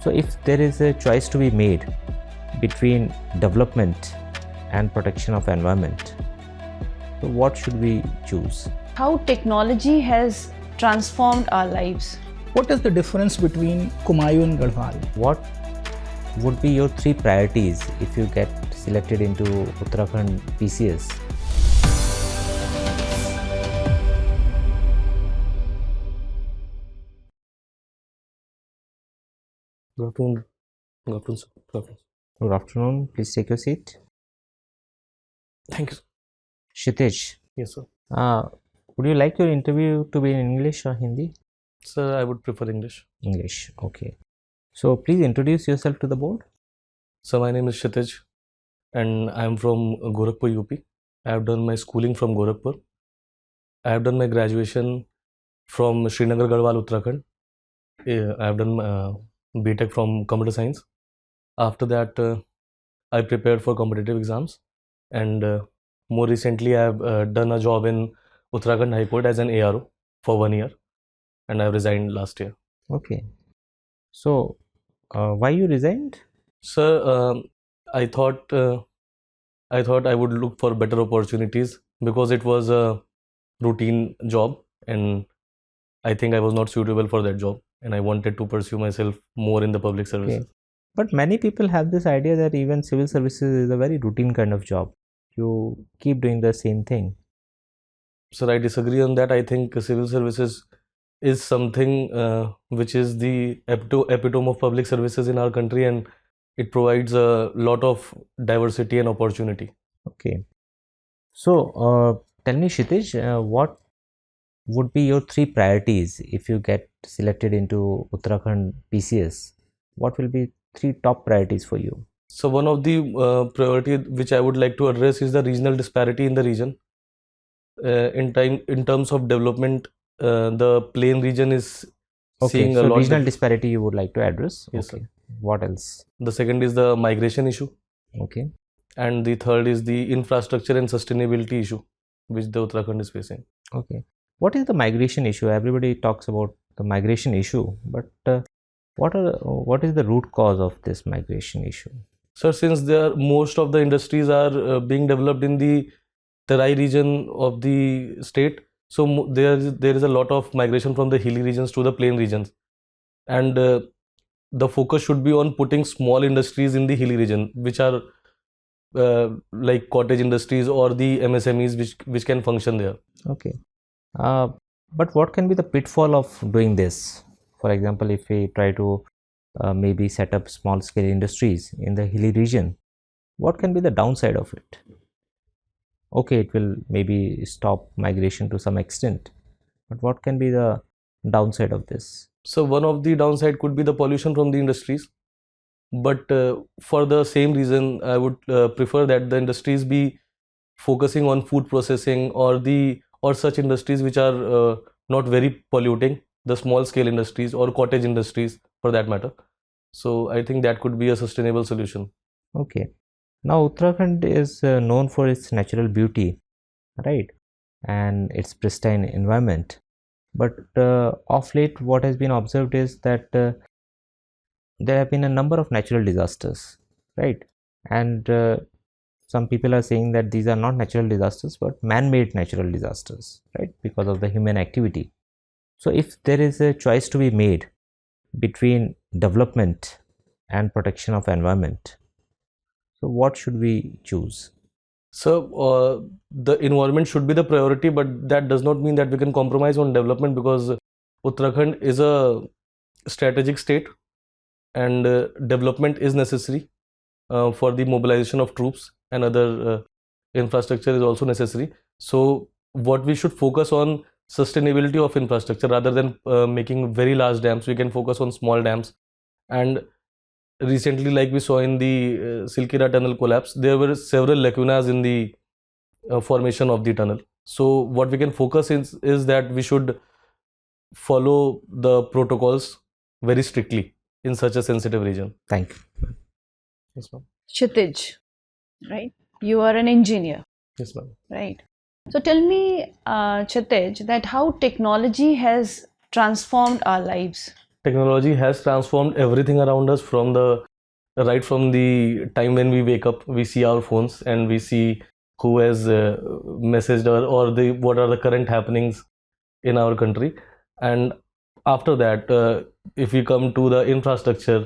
So if there is a choice to be made between development and protection of environment, so what should we choose? How technology has transformed our lives. What is the difference between 𝐾𝐫𝐢 and Garhwal? What would be your 3 priorities if you get selected into Uttarakhand PCS? Good afternoon. Good afternoon, sir. Good afternoon. Good afternoon. Please take your seat. Thank you, sir. Kshitij, Yes, sir. would you like your interview to be in English or Hindi? Sir, I would prefer English. English, okay. So please introduce yourself to the board. So my name is Kshitij and I am from Gorakhpur, UP. I have done my schooling from Gorakhpur. I have done my graduation from Srinagar, Garhwal, Uttarakhand. I have done BTech from Computer Science. After that, I prepared for competitive exams, and more recently, I have done a job in Uttarakhand High Court as an ARO for 1 year, and I resigned last year. Okay. So why you resigned? Sir, I thought I would look for better opportunities because it was a routine job, and I think I was not suitable for that job, and I wanted to pursue myself more in the public services. Okay. But many people have this idea that even civil services is a very routine kind of job. You keep doing the same thing. Sir, I disagree on that. I think civil services is something which is the epitome of public services in our country, and it provides a lot of diversity and opportunity. Okay. So tell me, Kshitij, what would be your 3 priorities if you get selected into Uttarakhand PCS? What will be 3 top priorities for you? So one of the priority which I would like to address is the regional disparity in the region. In terms of development, the plain region is seeing a lot. Regional disparity you would like to address. Yes, okay. sir. What else? The second is the migration issue. Okay. And the third is the infrastructure and sustainability issue which the Uttarakhand is facing. Okay. What is the migration issue? Everybody talks about the migration issue, but what is the root cause of this migration issue? Sir, since most of the industries are being developed in the Terai region of the state, so there is a lot of migration from the hilly regions to the plain regions, and the focus should be on putting small industries in the hilly region, which are like cottage industries or the MSMEs which can function there. Okay. But what can be the pitfall of doing this? For example, if we try to maybe set up small scale industries in the hilly region, what can be the downside of it? Okay, it will maybe stop migration to some extent, but what can be the downside of this? So one of the downside could be the pollution from the industries, but for the same reason, I would prefer that the industries be focusing on food processing or such industries which are not very polluting, the small scale industries or cottage industries for that matter. So I think that could be a sustainable solution. Okay. Now Uttarakhand is known for its natural beauty, right, and its pristine environment. But of late, what has been observed is that there have been a number of natural disasters, right? And some people are saying that these are not natural disasters but man-made natural disasters, right, because of the human activity. So if there is a choice to be made between development and protection of environment, so what should we choose? So the environment should be the priority, but that does not mean that we can compromise on development, because Uttarakhand is a strategic state, and development is necessary for the mobilization of troops, and other infrastructure is also necessary. So what we should focus on sustainability of infrastructure rather than making very large dams. We can focus on small dams. And recently, like we saw in the Silkira tunnel collapse, there were several lacunas in the formation of the tunnel. So what we can focus is that we should follow the protocols very strictly in such a sensitive region. Thank you. Yes, ma'am. Kshitij, right? You are an engineer, Yes, ma'am. right? So tell me, Kshitij, that how technology has transformed our lives. technology has transformed everything around us from the time when we wake up, we see our phones and we see who has messaged or what are the current happenings in our country. And after that, if we come to the infrastructure,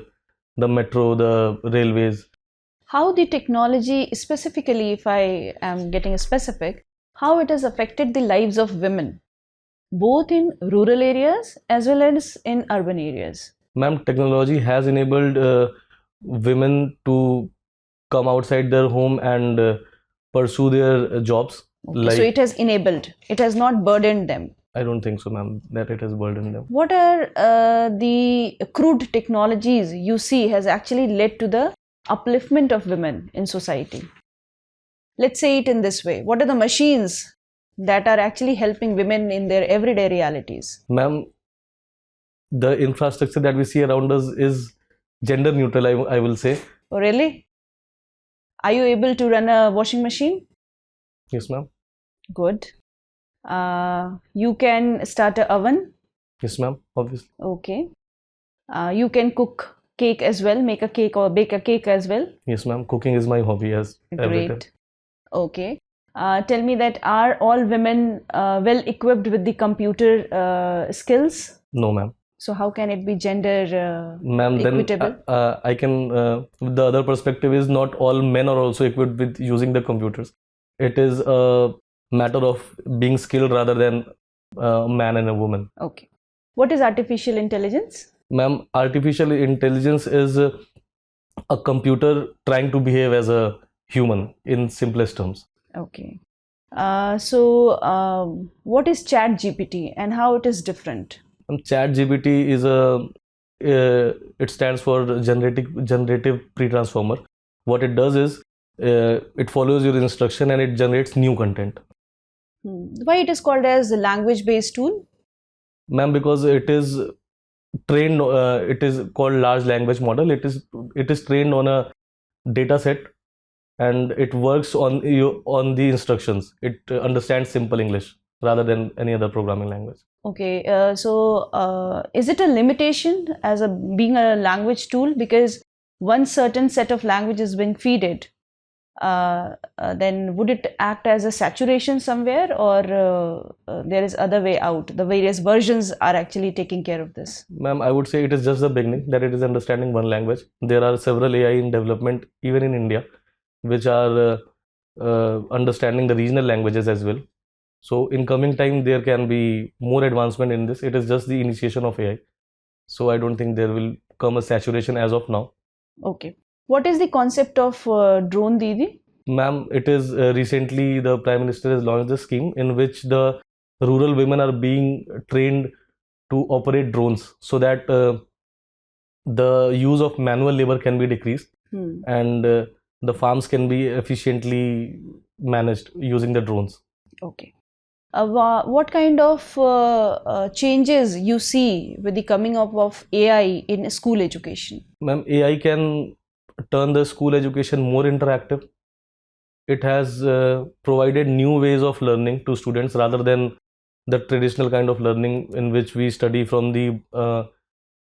the metro, the railways. How the technology, specifically, if I am getting specific, how it has affected the lives of women, both in rural areas as well as in urban areas? Ma'am, technology has enabled women to come outside their home and pursue their jobs. Okay, so it has enabled, it has not burdened them. I don't think so, ma'am, that it has burdened them. What are the crude technologies you see has actually led to the upliftment of women in society? Let's say it in this way. What are the machines that are actually helping women in their everyday realities? Ma'am, the infrastructure that we see around us is gender neutral, I will say. Oh, really? Are you able to run a washing machine? Yes, ma'am. Good. You can start an oven? Yes, ma'am, obviously. Okay. You can cook cake as well, make a cake or bake a cake as well? Yes, ma'am. Cooking is my hobby as every time. Great. Okay. Tell me that are all women well equipped with the computer skills? No, ma'am. So how can it be gender Ma'am, equitable? then I can, the other perspective is not all men are also equipped with using the computers. It is a matter of being skilled rather than a man and a woman. Okay. What is artificial intelligence? Ma'am, artificial intelligence is a computer trying to behave as a human in simplest terms. Okay. So what is ChatGPT and how it is different? ChatGPT is it stands for generative pre-transformer. What it does is it follows your instruction and it generates new content. Why it is called as a language-based tool? Ma'am, because it is trained, it is called large language model. It is trained on a data set and it works on the instructions. It understands simple English rather than any other programming language. Okay, so is it a limitation as being a language tool? Because one certain set of language is being fed, then would it act as a saturation somewhere, or there is other way out? The various versions are actually taking care of this. Ma'am, I would say it is just the beginning, that it is understanding one language. There are several AI in development, even in India, which are understanding the regional languages as well. So in coming time, there can be more advancement in this. It is just the initiation of AI. So I don't think there will come a saturation as of now. Okay. What is the concept of drone Didi? Ma'am, it is recently the Prime Minister has launched a scheme in which the rural women are being trained to operate drones so that the use of manual labor can be decreased and the farms can be efficiently managed using the drones. Okay. What kind of changes you see with the coming up of AI in school education? Ma'am, AI can turn the school education more interactive. It has provided new ways of learning to students rather than the traditional kind of learning in which we study from the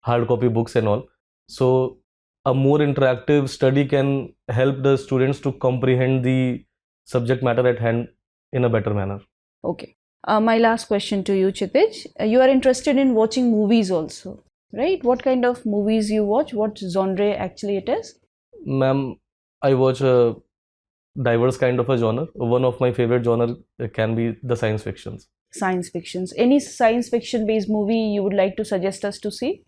hard copy books and all. So a more interactive study can help the students to comprehend the subject matter at hand in a better manner. Okay. My last question to you, Kshitij. You are interested in watching movies also, right? What kind of movies you watch? What genre actually it is? Ma'am, I watch a diverse kind of a genre. One of my favorite genre can be the science fictions. Science fictions. Any science fiction based movie you would like to suggest us to see,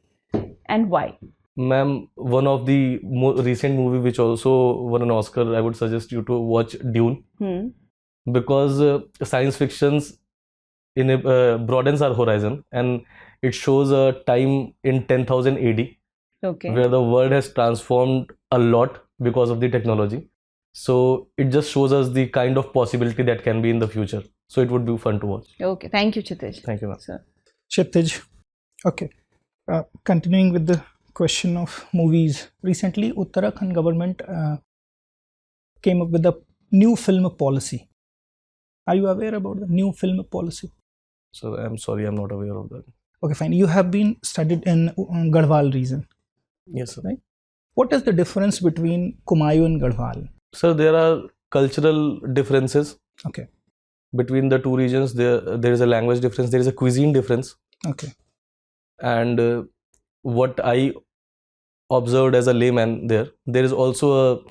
and why? Ma'am, one of the more recent movie which also won an Oscar, I would suggest you to watch Dune. Because science fictions broadens our horizon and it shows a time in 10,000 AD where the world has transformed a lot because of the technology. So it just shows us the kind of possibility that can be in the future. So it would be fun to watch. Okay, thank you, Kshitij. Thank you, ma'am. Sir. Kshitij, okay. Continuing with the question of movies, recently Uttarakhand government came up with a new film policy. Are you aware about the new film policy? So I'm sorry, I'm not aware of that. Okay, fine. You have been studied in Garhwal region. Yes, sir. Right. What is the difference between 𝐾𝐽 and Garhwal? Sir, there are cultural differences Okay. between the two regions. There is a language difference, there is a cuisine difference. Okay. And what I observed as a layman, there is also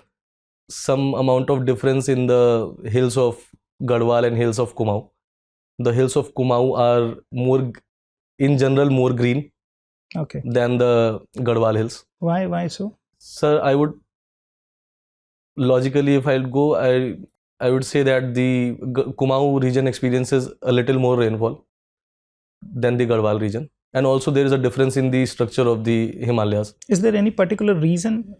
some amount of difference in the hills of Garhwal and hills of 𝐾𝐽. The hills of 𝐾𝐽 are more, in general, more green Okay. than the Garhwal hills. Why so? Sir, I would logically, if I'll go, I would say that the 𝐾𝐽 region experiences a little more rainfall than the Garhwal region, and also there is a difference in the structure of the Himalayas. Is there any particular reason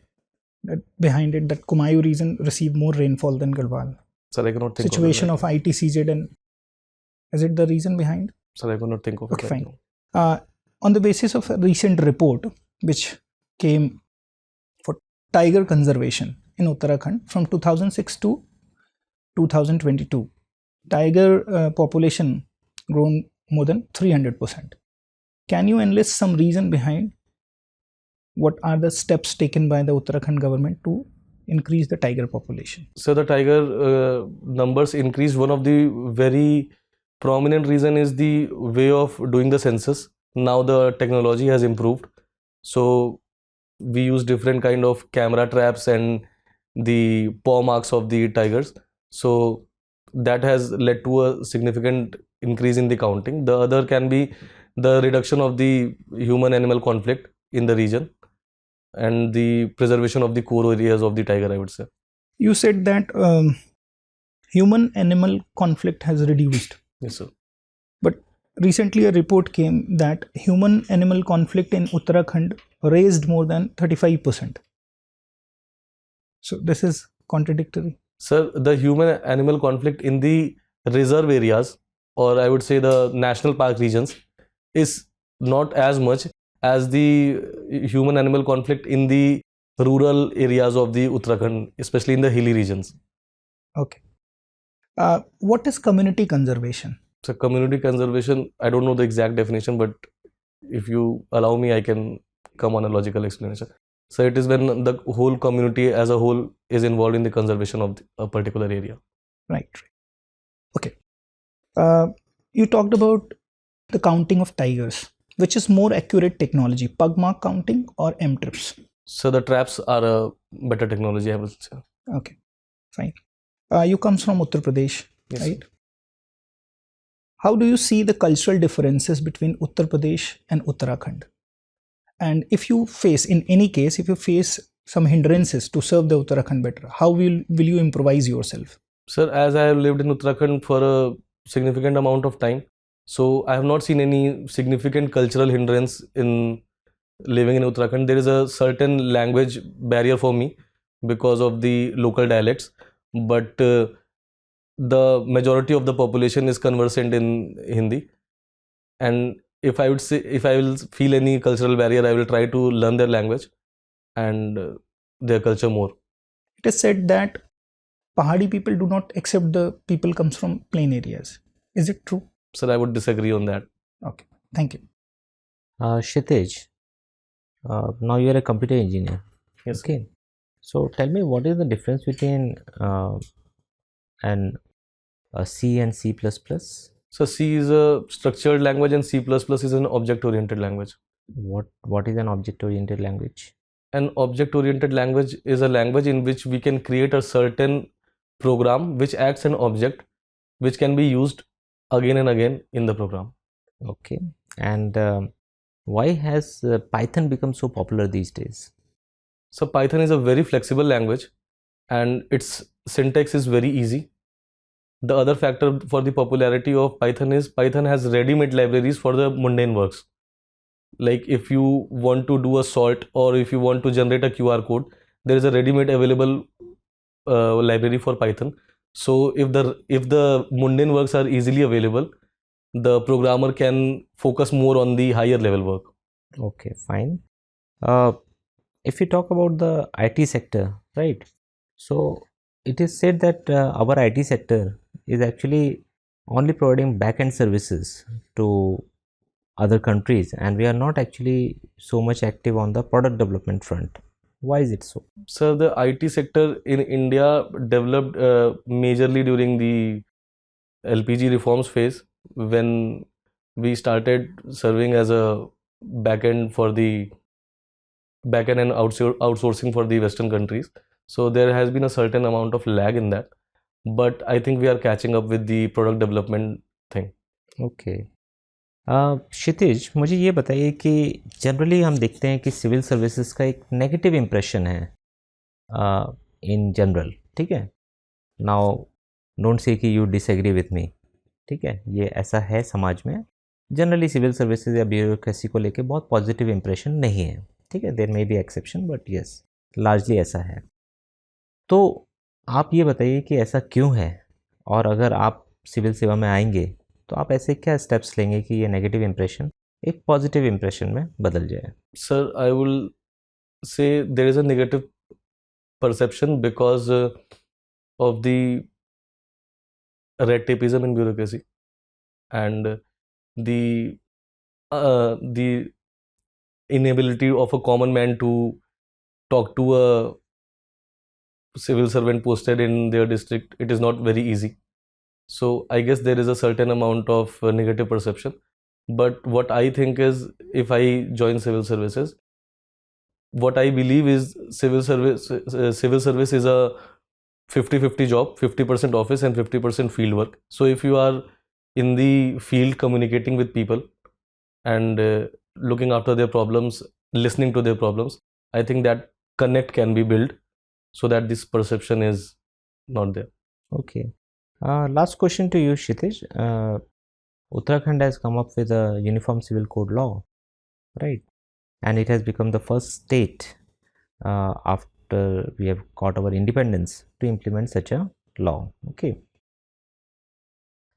behind it that 𝐾𝐽 region receive more rainfall than Garhwal? Sir, I cannot think Situation of it. of 𝐼T/CZ, and is it the reason behind? Sir, I cannot think of it. Okay, right fine. now. On the basis of a recent report which came for tiger conservation in Uttarakhand from 2006 to 2022, tiger population grown more than 300%. Can you enlist some reason behind what are the steps taken by the Uttarakhand government to increase the tiger population? So the tiger numbers increased. One of the very prominent reason is the way of doing the census. Now the technology has improved, so we use different kind of camera traps and the paw marks of the tigers. So that has led to a significant increase in the counting. The other can be the reduction of the human-animal conflict in the region and the preservation of the core areas of the tiger, I would say. You said that human-animal conflict has reduced. Yes, sir. But recently a report came that human-animal conflict in Uttarakhand raised more than 35%. So this is contradictory. Sir, the human-animal conflict in the reserve areas, or I would say the national park regions, is not as much as the human-animal conflict in the rural areas of the Uttarakhand, especially in the hilly regions. Okay. What is community conservation? So community conservation, I don't know the exact definition, but if you allow me, I can come on a logical explanation. So it is when the whole community as a whole is involved in the conservation of a particular area. Right. Okay. You talked about the counting of tigers. Which is more accurate technology, pug mark counting or M-trips? So the traps are a better technology, I would say. Okay, fine. You comes from Uttar Pradesh, Yes, right? sir. How do you see the cultural differences between Uttar Pradesh and Uttarakhand? And if you face, in any case, if you face some hindrances to serve the Uttarakhand better, how will you improvise yourself? Sir, as I have lived in Uttarakhand for a significant amount of time, so I have not seen any significant cultural hindrance in living in Uttarakhand. There is a certain language barrier for me because of the local dialects, but the majority of the population is conversant in Hindi. And if I will feel any cultural barrier, I will try to learn their language and their culture more. It is said that Pahadi people do not accept the people comes from plain areas. Is it true? Sir, I would disagree on that. Okay, thank you. Kshitij, now you are a computer engineer. Yes. Okay. So tell me, what is the difference between C and C++? So C is a structured language and C++ is an object-oriented language. What is an object-oriented language? An object-oriented language is a language in which we can create a certain program which acts an object which can be used again and again in the program. Okay. And why has Python become so popular these days? So Python is a very flexible language and its syntax is very easy. The other factor for the popularity of Python is Python has ready-made libraries for the mundane works. Like if you want to do a sort or if you want to generate a QR code, there is a ready-made available library for Python. So if the mundane works are easily available, the programmer can focus more on the higher level work. Okay, fine. If we talk about the IT sector, right? So it is said that our IT sector is actually only providing back-end services to other countries, and we are not actually so much active on the product development front. Why is it so? So the IT sector in India developed majorly during the LPG reforms phase, when we started serving as a backend and outsourcing for the Western countries. So there has been a certain amount of lag in that, but I think we are catching up with the product development thing. Okay Kshitij, मुझे ये बताइए कि generally हम देखते हैं कि civil services का एक नेगेटिव इम्प्रेशन है इन जनरल, ठीक है. नाउ डोंट से कि यू डिसएग्री विथ मी, ठीक है, ये ऐसा है समाज में. जनरली सिविल सर्विसेज या ब्यूरोक्रेसी को लेके बहुत पॉजिटिव इम्प्रेशन नहीं है, ठीक है. There may be exception, but yes, largely ऐसा है. तो आप ये बताइए कि ऐसा क्यों है, और अगर आप सिविल सेवा में आएंगे तो आप ऐसे क्या स्टेप्स लेंगे कि ये नेगेटिव इम्प्रेशन एक पॉजिटिव इम्प्रेशन में बदल जाए? Sir, I will say there is a negative perception because of the red tapeism in bureaucracy and the inability of a common man to talk to a civil servant posted in their district. It is not very easy. So I guess there is a certain amount of negative perception. But what I think is, if I join civil services, what I believe is civil service is a 50-50 job, 50% office and 50% field work. So if you are in the field communicating with people and looking after their problems, listening to their problems, I think that connect can be built so that this perception is not there. Okay. Last question to you, Kshitij. Uttarakhand has come up with a uniform civil code law, right? And it has become the first state after we have got our independence to implement such a law. Okay.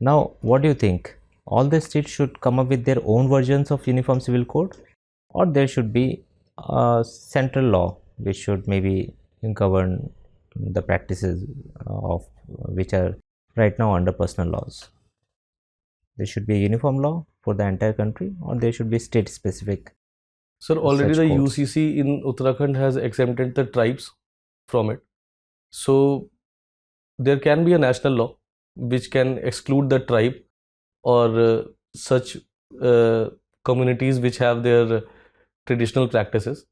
Now, what do you think? All the states should come up with their own versions of uniform civil code, or there should be a central law which should maybe govern the practices of which are right now under personal laws? There should be a uniform law for the entire country, or there should be state specific? Sir, already Such the codes. UCC in Uttarakhand has exempted the tribes from it. So there can be a national law which can exclude the tribe or such communities which have their traditional practices,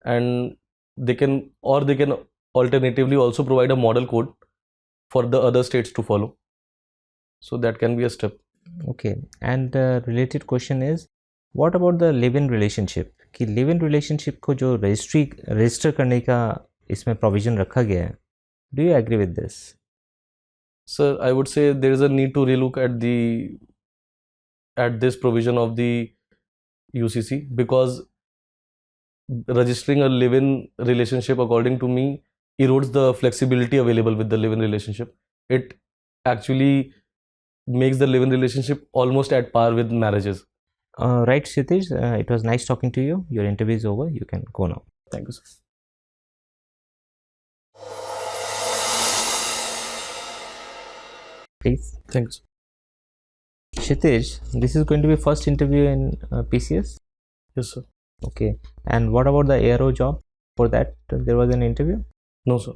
and they can alternatively also provide a model code for the other states to follow. So that can be a step. Okay. And the related question is, what about the live-in relationship? कि live-in relationship को जो register करने का इसमें provision रखा गया है, do you agree with this? Sir, I would say there is a need to relook at this provision of the UCC, because registering a live-in relationship, according to me, erodes the flexibility available with the live-in relationship. It actually makes the live-in relationship almost at par with marriages. Right, Kshitij, it was nice talking to you. Your interview is over. You can go now. Thank you, sir. Please. Thanks. Kshitij, this is going to be first interview in PCS? Yes, sir. Okay. And what about the ARO job? For that, there was an interview? No, sir.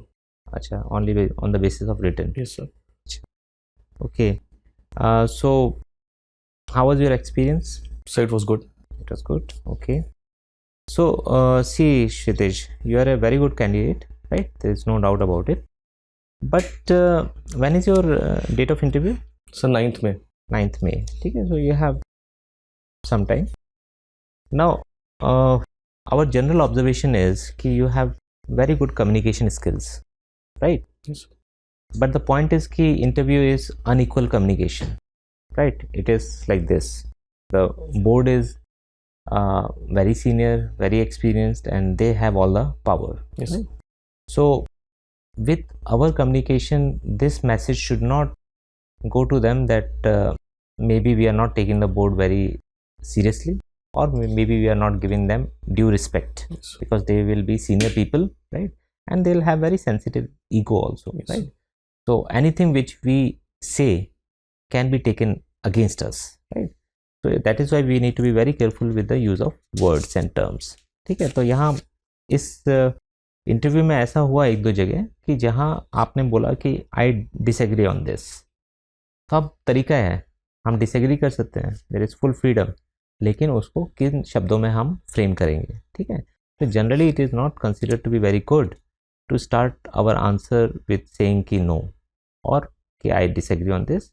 Acha, only on the basis of written. Yes, sir. Okay. So, how was your experience? So it was good. It was good. Okay. So, see, Kshitij, you are a very good candidate, right? There is no doubt about it. But when is your date of interview? So 9th May. 9th May. Okay, so you have some time. Now, our general observation is that you have very good communication skills, right? Yes. But the point is that interview is unequal communication, right? It is like this. The board is very senior, very experienced, and they have all the power. Yes. Right? So, with our communication, this message should not go to them that maybe we are not taking the board very seriously, or maybe we are not giving them due respect. Yes. Because they will be senior people, right? And they'll have very sensitive ego also, Yes. right? So anything which we say can be taken against us, right? तो that is why we need to be very careful with the use of words and terms, ठीक है। तो यहाँ इस interview में ऐसा हुआ एक दो जगह कि जहाँ आपने बोला कि आई डिसएग्री ऑन दिस, तो अब तरीका है, हम डिसएग्री कर सकते हैं, देयर इज़ फुल फ्रीडम, लेकिन उसको किन शब्दों में हम फ्रेम करेंगे, ठीक है। तो generally it is not considered to be very good to start our answer with saying कि नो और कि I disagree on this.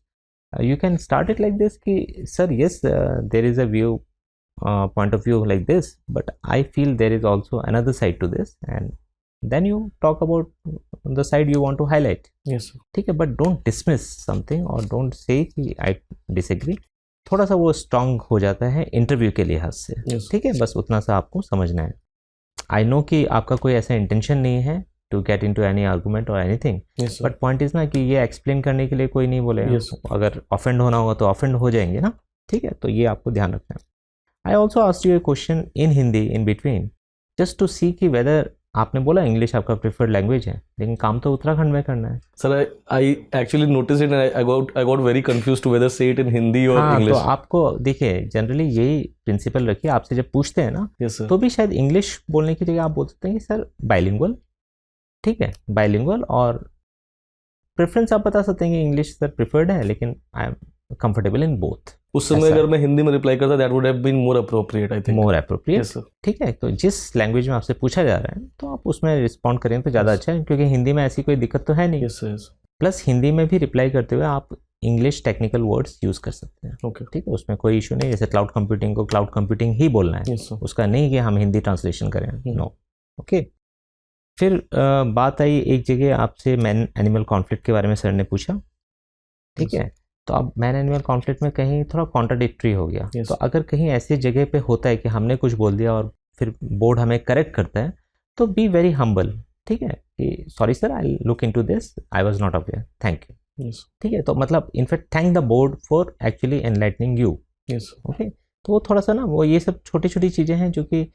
You can start it like this कि sir yes there is a view point of view like this, but I feel there is also another side to this, and then you talk about the side you want to highlight. Yes sir. ठीक है, but don't dismiss something or don't say कि I disagree. थोड़ा सा वो strong हो जाता है interview के लिहाज से, Yes. ठीक है, बस उतना सा आपको समझना है। I know कि आपका कोई ऐसा इंटेंशन नहीं है to get into any argument or anything, Yes sir. but point is ना कि ये एक्सप्लेन करने के लिए कोई नहीं बोलेगा। Yes. अगर ऑफेंड होना होगा तो ऑफेंड हो जाएंगे ना, ठीक है, तो ये आपको ध्यान रखना है। I also asked you a question in Hindi in between, just to see कि whether आपने बोला इंग्लिश आपका प्रेफर्ड लैंग्वेज है, लेकिन काम तो उत्तराखंड में करना है। Sir, I actually noticed it and I got very confused to whether say it in Hindi or हाँ, English. तो आपको देखिए जनरली यही प्रिंसिपल रखिए, आपसे जब पूछते हैं ना Yes sir. तो भी शायद इंग्लिश बोलने की जगह आप बोल सकते हैं कि सर बाइलिंगुअल, ठीक है, बाइलिंगुअल, और प्रेफरेंस आप बता सकते हैं कि इंग्लिश सर प्रेफर्ड है, लेकिन I am comfortable in both. उस समय अगर मैं हिंदी में रिप्लाई करता that would have been more appropriate I think. More appropriate, Yes sir. ठीक है। तो जिस लैंग्वेज में आपसे पूछा जा रहा है तो आप उसमें रिस्पॉन्ड करें तो ज़्यादा अच्छा है, क्योंकि हिंदी में ऐसी कोई दिक्कत तो है नहीं। Yes sir. Yes. Plus Hindi में भी रिप्लाई करते हुए आप इंग्लिश टेक्निकल वर्ड्स यूज़ कर सकते हैं, Okay. ठीक है, उसमें कोई इशू नहीं। जैसे क्लाउड कंप्यूटिंग को क्लाउड कंप्यूटिंग ही बोलना है, Yes sir. उसका नहीं कि हम हिंदी ट्रांसलेशन करें, नो, ओके। फिर बात आई एक जगह आपसे मैन एनिमल कॉन्फ्लिक्ट के बारे में सर ने पूछा, ठीक है। तो अब मैन एनिमल कॉन्फ्लिक्ट में कहीं थोड़ा कॉन्ट्राडिक्टरी हो गया। Yes. तो अगर कहीं ऐसी जगह पे होता है कि हमने कुछ बोल दिया और फिर बोर्ड हमें करेक्ट करता है, तो बी वेरी हम्बल, ठीक है, कि sorry sir I look into this, I was not aware, thank you, Yes. ठीक है। तो मतलब in fact thank the board for actually enlightening you, Yes. Okay. तो वो थोड़ा सा ना, वो ये सब छोटी छोटी चीज़ें हैं जो कि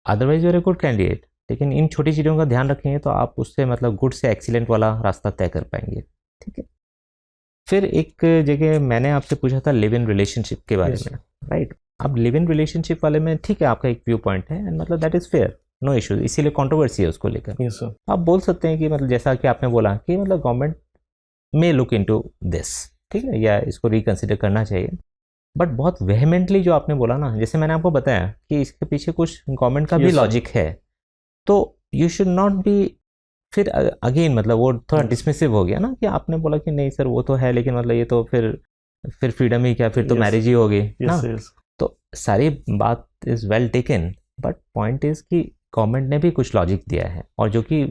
otherwise you're a good candidate, लेकिन इन छोटी चीज़ों का ध्यान रखेंगे तो आप उससे मतलब गुड से एक्सीलेंट वाला रास्ता तय कर पाएंगे, ठीक है। फिर एक जगह मैंने आपसे पूछा था लिव इन रिलेशनशिप के बारे Yes. में, राइट। अब लिव इन रिलेशनशिप वाले में ठीक है आपका एक व्यू पॉइंट है, एंड मतलब that is fair, no issue, इसीलिए कंट्रोवर्सी है उसको लेकर। Yes sir. आप बोल सकते हैं कि मतलब जैसा कि आपने बोला कि मतलब गवर्नमेंट में लुक इनटू दिस, ठीक है, या इसको रिकंसिडर करना चाहिए। बट बहुत वेहमेंटली जो आपने बोला ना, जैसे मैंने आपको बताया कि इसके पीछे कुछ गवर्नमेंट का भी Yes, sir. लॉजिक है, तो यू शुड नॉट बी, फिर अगेन मतलब वो थोड़ा Yes. डिसमिसिव हो गया ना कि आपने बोला कि नहीं सर वो तो है, लेकिन मतलब ये तो फिर फ्रीडम ही क्या, फिर तो Yes. मैरिज ही होगी ना। Yes. Yes. तो सारी बात is well taken, but point is कि गवर्नमेंट ने भी कुछ लॉजिक दिया है, और जो कि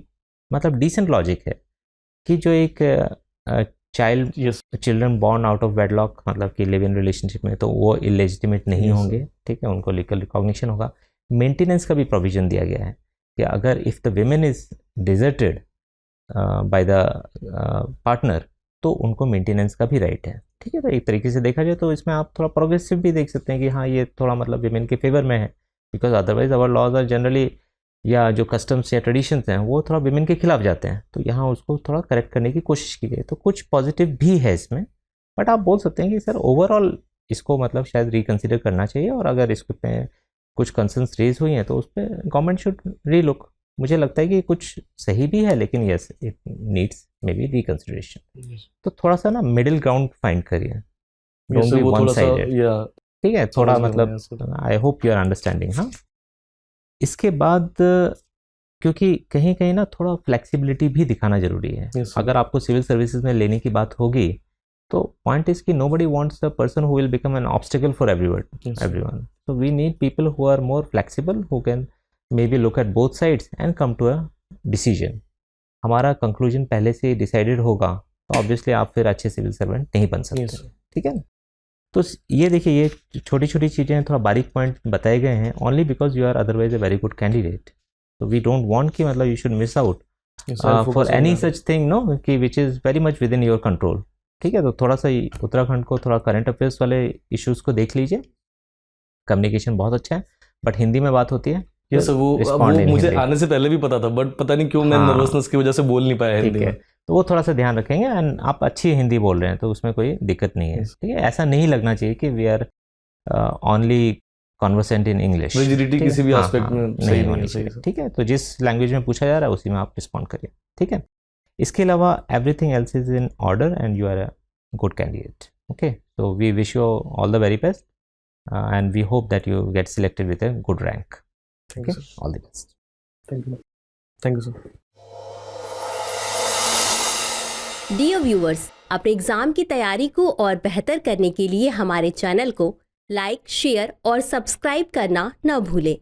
मतलब डिसेंट लॉजिक है, कि जो एक child Yes. Children born out of wedlock, मतलब कि लिव इन रिलेशनशिप में, तो वो इलेजिटिमेट नहीं Yes. होंगे, ठीक है, उनको लीगल रिकॉग्निशन होगा। मेंटेनेंस का भी प्रोविजन दिया गया है कि अगर if the women is deserted by the partner, तो उनको मेंटेनेंस का भी राइट है, ठीक है। तो एक तरीके से देखा जाए तो इसमें आप थोड़ा प्रोग्रेसिव भी देख सकते हैं कि हाँ ये थोड़ा मतलब विमेन के फेवर में है, because otherwise our laws are generally, या जो कस्टम्स या ट्रेडिशंस हैं वो थोड़ा विमेन के खिलाफ जाते हैं, तो यहाँ उसको थोड़ा करेक्ट करने की कोशिश की गई। तो कुछ पॉजिटिव भी है इसमें, बट आप बोल सकते हैं कि सर ओवरऑल इसको मतलब शायद रिकंसिडर करना चाहिए, और अगर इस पे कुछ कंसर्न्स रेज हुई हैं तो उस पर गवर्नमेंट शुड रीलुक। मुझे लगता है कि कुछ सही भी है, लेकिन yes it needs may be reconsideration. Yes. तो थोड़ा सा ना मिडिल ग्राउंड फाइंड करिए, Yes, डोंट sir, बी वो वन थोड़ा सा साइडेड, या ठीक है, थोड़ा समझ गया मतलब मैं, yes, sir. I hope you are understanding. हाँ, इसके बाद क्योंकि कहीं कहीं ना थोड़ा फ्लेक्सिबिलिटी भी दिखाना जरूरी है। Yes, sir. अगर आपको सिविल सर्विसेज में लेने की बात होगी तो पॉइंट इज कि nobody wants a person who will become an obstacle for Yes, sir. everyone. So we need people who are more flexible, who can maybe look at both sides and come to a decision. हमारा conclusion पहले से decided होगा तो obviously आप फिर अच्छे civil servant नहीं बन सकते, Yes, sir. ठीक है ना। तो ये देखिए, ये छोटी छोटी चीज़ें थोड़ा बारीक पॉइंट बताए गए हैं, only because you are otherwise a very good candidate. तो वी डोंट वांट कि मतलब you should miss out Yes, I'll focus for on any that. Such thing no, कि which is very much within your control, ठीक है। तो थोड़ा सा उत्तराखंड को थोड़ा करंट अफेयर्स वाले इश्यूज़ को देख लीजिए। कम्युनिकेशन बहुत अच्छा है, बट हिंदी में बात होती है। Yes, sir, वो respond in मुझे हिंदी। आने से पहले भी पता था, बट पता नहीं क्यों मैं हाँ। नर्वसनेस की वजह से बोल नहीं पाया ठीक हिंदी है, में। तो वो थोड़ा सा ध्यान रखेंगे, एंड आप अच्छी हिंदी बोल रहे हैं तो उसमें कोई दिक्कत नहीं है, Yes. ठीक है। ऐसा नहीं लगना चाहिए कि we are only conversant in English. Rigidity किसी भी एस्पेक्ट में नहीं सही होनी है, चाहिए। सही। ठीक है, तो जिस लैंग्वेज में पूछा जा रहा है उसी में आप रिस्पॉन्ड करिए। ठीक है, इसके अलावा everything else is in order and you are a good candidate. Okay, so we wish you all the very best and we hope that you get selected with a good rank. Thank you, Okay, sir. all the best. Thank you, sir. Dear viewers, अपने exam की तैयारी को और बेहतर करने के लिए हमारे चैनल को लाइक, शेयर और सब्सक्राइब करना न भूलें।